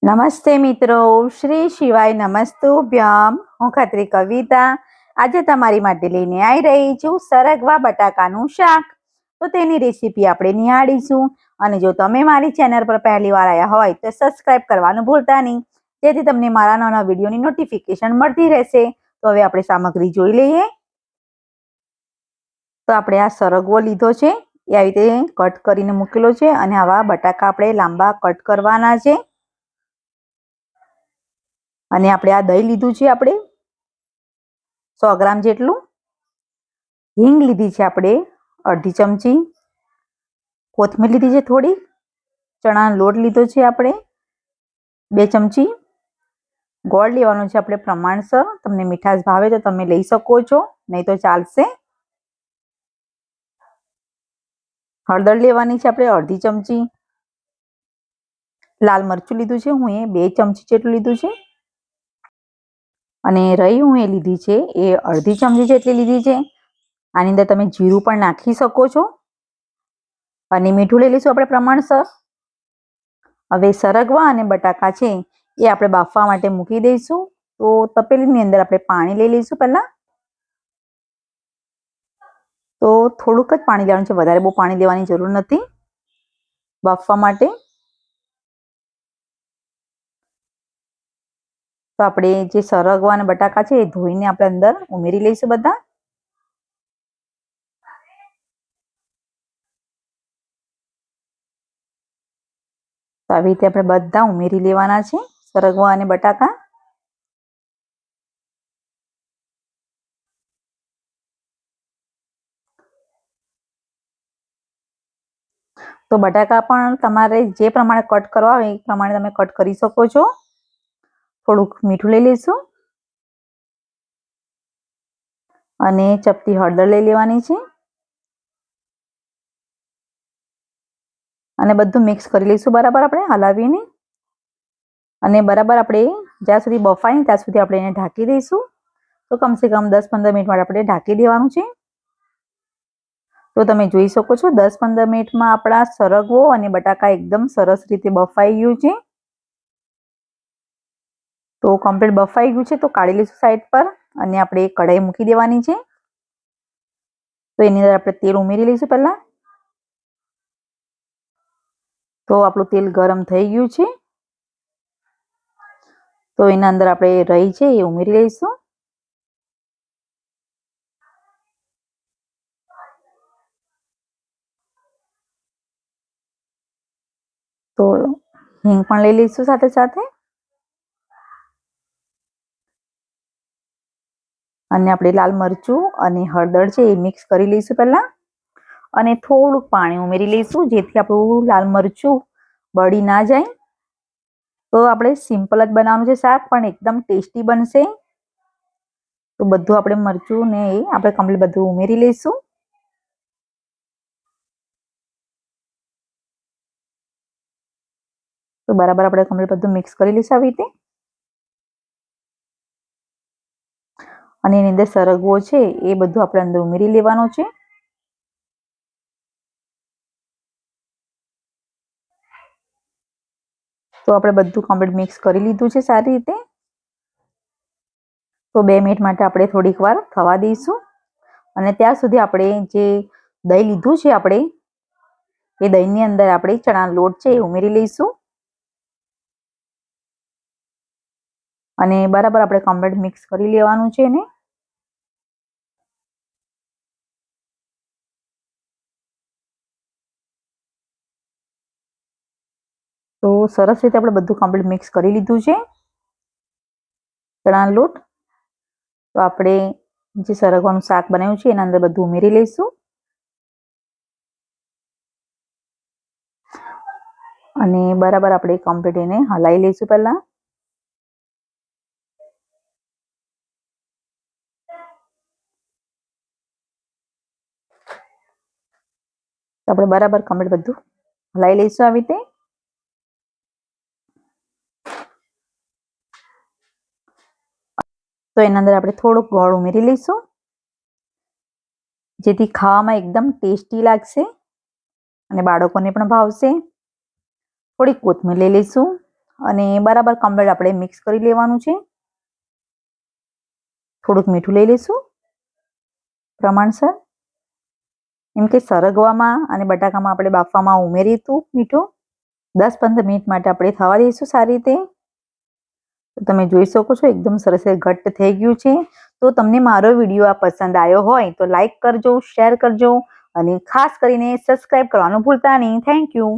નમસ્તે મિત્રો, શ્રી શિવાય નમસ્તુભ્યમ. હું ખત્રી કવિતા આજે તમારી માટે લઈને આવી રહી છું સરગવા બટાકાનું શાક. તો તેની રેસીપી આપણે નિહાળીશું. અને જો તમે મારી ચેનલ પર પહેલી વાર આવ્યા હોય તો સબસ્ક્રાઇબ કરવાનું ભૂલતા નહીં, જેથી તમને મારા નવા વિડીયોની નોટિફિકેશન મળતી રહેશે. તો હવે આપણે સામગ્રી જોઈ લઈએ. તો આપણે આ સરગવો લીધો છે, એ આવી રીતે કટ કરીને મૂકેલો છે. અને આવા બટાકા આપણે લાંબા કટ કરવાના છે. અને આપણે આ દહીં લીધું છે, આપણે 100 ગ્રામ જેટલું. હિંગ લીધી છે આપણે અડધી ચમચી. કોથમીર લીધી છે થોડી. ચણાનો લોટ લીધો છે આપણે 2 ચમચી. ગોળ લેવાનો છે આપણે પ્રમાણસર. તમને મીઠાશ ભાવે તો તમે લઈ શકો છો, નહીં તો ચાલશે. હળદર લેવાની છે આપણે અડધી ચમચી. લાલ મરચું લીધું છે હું એ 2 ચમચી જેટલું લીધું છે. અને રહી હું એ લીધી છે એ અડધી ચમચી જેટલી લીધી છે. આની અંદર તમે જીરું પણ નાખી શકો છો. અને મીઠું લઈ લઈશું આપણે પ્રમાણસર. હવે સરગવા અને બટાકા છે એ આપણે બાફવા માટે મૂકી દઈશું. તો તપેલીની અંદર આપણે પાણી લઈ લઈશું પહેલા. તો થોડુંક જ પાણી લેવાનું છે, વધારે બહુ પાણી લેવાની જરૂર નથી બાફવા માટે. તો આપણે જે સરગવા અને બટાકા છે એ ધોઈને આપણે અંદર ઉમેરી લઈશું બધા. તો આવી રીતે આપણે બધા ઉમેરી લેવાના છે સરગવા અને બટાકા. તો બટાકા પણ તમારે જે પ્રમાણે કટ કરવા હોય એ પ્રમાણે તમે કટ કરી શકો છો. થોડુંક મીઠું લઈ લઈશું. અને ચપટી હળદર લઈ લેવાની છે. અને બધું મિક્સ કરી લઈશું બરાબર આપણે હલાવીને. અને બરાબર આપણે જ્યાં સુધી બફાય ને ત્યાં સુધી આપણે એને ઢાંકી દઈશું. તો કમસે કમ 10-15 મિનિટ માટે આપણે ઢાંકી દેવાનું છે. તો તમે જોઈ શકો છો 10-15 મિનિટમાં આપણા સરગવો અને બટાકા એકદમ સરસ રીતે બફાઈ ગયું છે. તો કમ્પ્લીટ બફાઈ ગયું છે. તો કાઢી લઈશું સાઈડ પર. અને આપણે કઢાઈ મૂકી દેવાની છે. તો એની અંદર આપણે તેલ ઉમેરી લઈશું પહેલા. તો આપણું તેલ ગરમ થઈ ગયું છે. તો એના અંદર આપણે રહી છે એ ઉમેરી લઈશું. તો હિંગ પણ લઈ લઈશું સાથે સાથે. અને આપણે લાલ મરચું અને હળદર છે એ મિક્સ કરી લઈશું પહેલા. અને થોડુંક પાણી ઉમેરી લઈશું, જેથી આપણું લાલ મરચું બળી ના જાય. તો આપણે સિમ્પલ જ બનાવવાનું છે શાક, પણ એકદમ ટેસ્ટી બનશે. તો બધું આપણે મરચું ને એ આપણે કમ્પ્લીટ બધું ઉમેરી લઈશું. તો બરાબર આપણે કમ્પ્લીટ બધું મિક્સ કરી લઈશું આવી રીતે. અને એની અંદર સરગવો છે એ બધું આપણે અંદર ઉમેરી લેવાનો છે. તો આપણે બધું કમ્પ્લીટ મિક્સ કરી લીધું છે સારી રીતે. તો 2 મિનિટ માટે આપણે થોડીક વાર થવા દઈશું. અને ત્યાં સુધી આપણે જે દહીં લીધું છે આપણે એ દહીંની અંદર આપણે ચણાનો લોટ છે એ ઉમેરી લઈશું. અને બરાબર આપણે કમ્પ્લીટ મિક્સ કરી લેવાનું છે એને. તો સરસ રીતે આપણે બધું કમ્પ્લીટ મિક્સ કરી લીધું છે ચણાનો લોટ. તો આપણે જે સરગવાનું શાક બનાવ્યું છે એના અંદર બધું ઉમેરી લઈશું. અને બરાબર આપણે કમ્પ્લીટ એને હલાવી લઈશું પહેલા. તો આપણે બરાબર કમ્પ્લીટ બધું હલાવી લઈશું આવી રીતે. તો એના અંદર આપણે થોડોક ગોળ ઉમેરી લઈશું, જેથી ખાવામાં એકદમ ટેસ્ટી લાગશે અને બાળકોને પણ ભાવશે. થોડી કોથમીર લઈ લઈશું, અને બરાબર કમ્પ્લીટ આપણે મિક્સ કરી લેવાનું છે. થોડુંક મીઠું લઈ લઈશું પ્રમાણસર, એમ કે સરગવામાં અને બટાકામાં આપણે બાફવામાં ઉમેર્યું હતું મીઠું. 10-15 મિનિટ માટે આપણે થવા દઈશું સારી રીતે. તો તમે જોઈ શકો છો એકદમ સરસ ઘટ્ટ થઈ ગયું છે. તો તમને મારો વિડીયો આ પસંદ આવ્યો હોય તો લાઈક કરજો, શેર કરજો અને ખાસ કરીને સબસ્ક્રાઇબ કરવાનું ભૂલતા નહીં. Thank you.